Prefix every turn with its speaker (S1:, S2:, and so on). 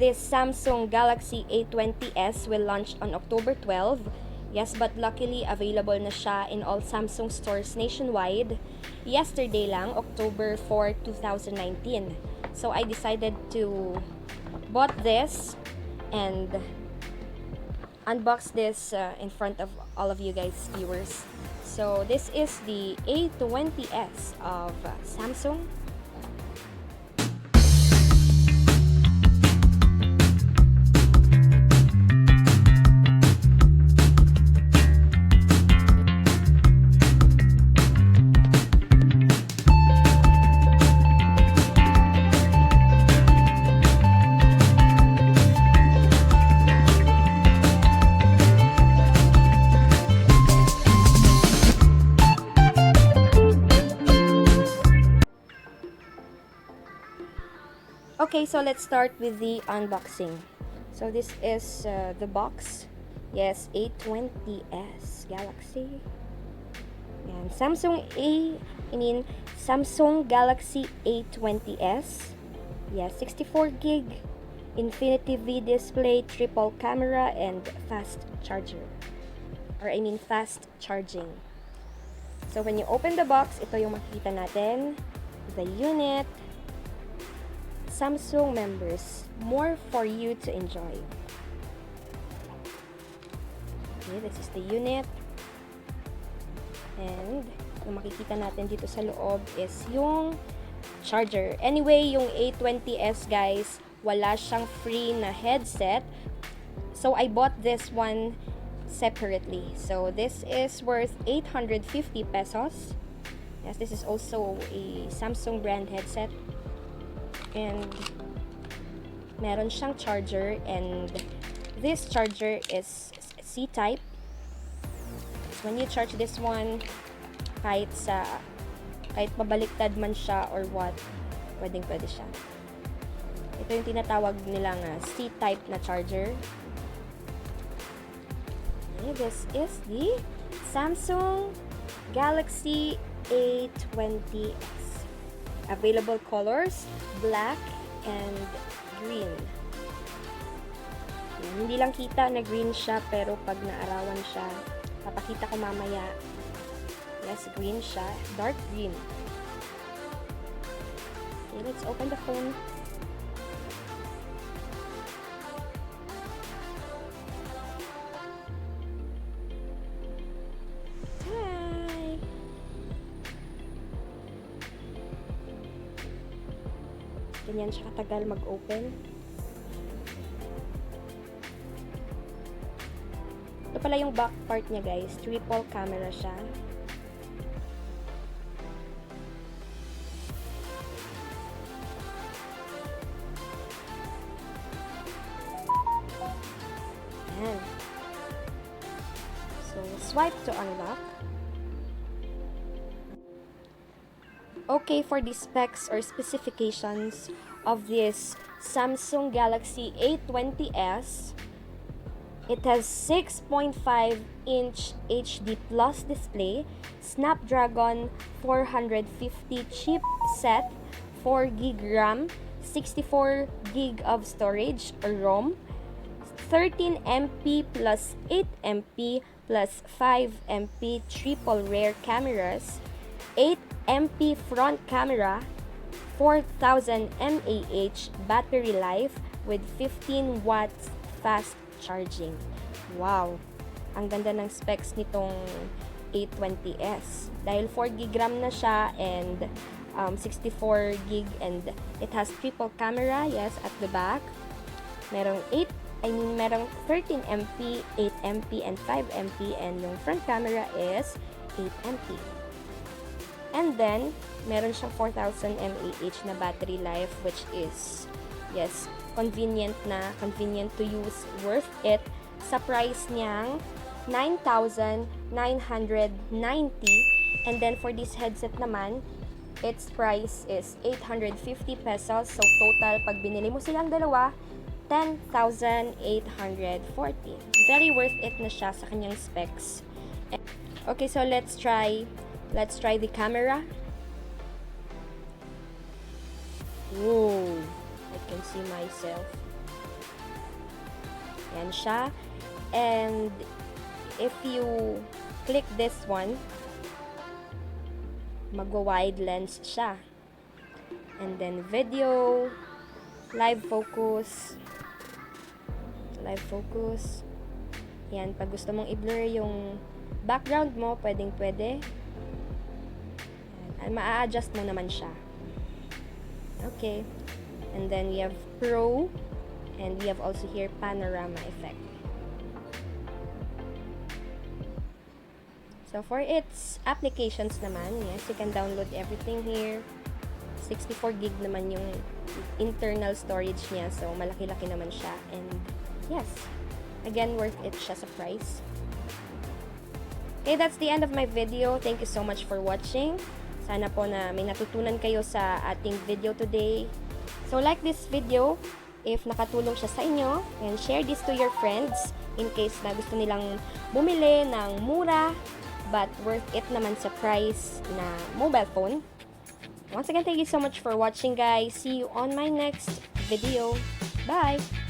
S1: this Samsung Galaxy A20S will launch on October 12. Yes, but luckily available na siya in all Samsung stores nationwide yesterday lang, October 4, 2019. So I decided to bought this and unbox this in front of all of you guys viewers. So this is the A20S of Samsung. Okay, so let's start with the unboxing. So this is the box. Yes, A20S Galaxy. And Samsung Galaxy A20S. Yes, 64 gig Infinity V display, triple camera, and fast charger. Fast charging. So when you open the box, ito yung makikita natin. The unit. Samsung members, more for you to enjoy. Okay, this is the unit. And yung makikita natin dito sa loob is yung charger. Anyway, yung A20S guys, wala siyang free na headset. So I bought this one separately. So this is worth 850 pesos. Yes, this is also a Samsung brand headset. And meron siyang charger, and this charger is C-type. So when you charge this one, kahit mabaliktad man siya or what, pwede siya. Ito yung tinatawag nilang C-type na charger. Okay, this is the Samsung Galaxy A20S. Available colors, black and green. Hindi lang kita na green siya, pero pag naarawan siya, papakita ko mamaya. Yes, green siya. Dark green. Okay, let's open the phone. Ganyan siya katagal mag-open. Ito pala yung back part niya guys. Triple camera siya. Ayan. So, swipe to unlock. Okay, for the specs or specifications of this Samsung Galaxy A20S, it has 6.5-inch HD Plus display, Snapdragon 450 chipset, 4 GB RAM, 64 GB of storage or ROM, 13 MP plus 8 MP plus 5 MP triple rear cameras, 8 MP front camera, 4000 mAh battery life with 15 watts fast charging. Wow! Ang ganda ng specs nitong A20S. Dahil 4 GB RAM na siya and 64 GB, and it has triple camera, yes, at the back. Merong 13 MP, 8 MP, and 5 MP, and yung front camera is 8 MP. And then, meron siyang 4000 mAh na battery life, which is, yes, convenient to use, worth it. Sa price niyang 9,990. And then, for this headset naman, its price is 850 pesos. So, total, pag binili mo silang dalawa, 10,840. Very worth it na siya sa kanyang specs. Okay, so let's try the camera. Whoa, I can see myself. Yan siya. And if you click this one, magwa-wide lens siya. And then video, live focus. Yan, pag gusto mong i-blur yung background mo, pwedeng-pwede. Ma-adjust mo naman siya. Okay. And then we have Pro, and we have also here panorama effect. So for its applications naman, yes, you can download everything here. 64 gig naman yung internal storage niya, so malaki-laki naman siya. And yes, again, worth it siya sa price. Okay, that's the end of my video. Thank you so much for watching. Sana po na may natutunan kayo sa ating video today. So like this video if nakatulong siya sa inyo, and share this to your friends in case na gusto nilang bumili ng mura but worth it naman sa price na mobile phone. Once again, thank you so much for watching, guys. See you on my next video. Bye!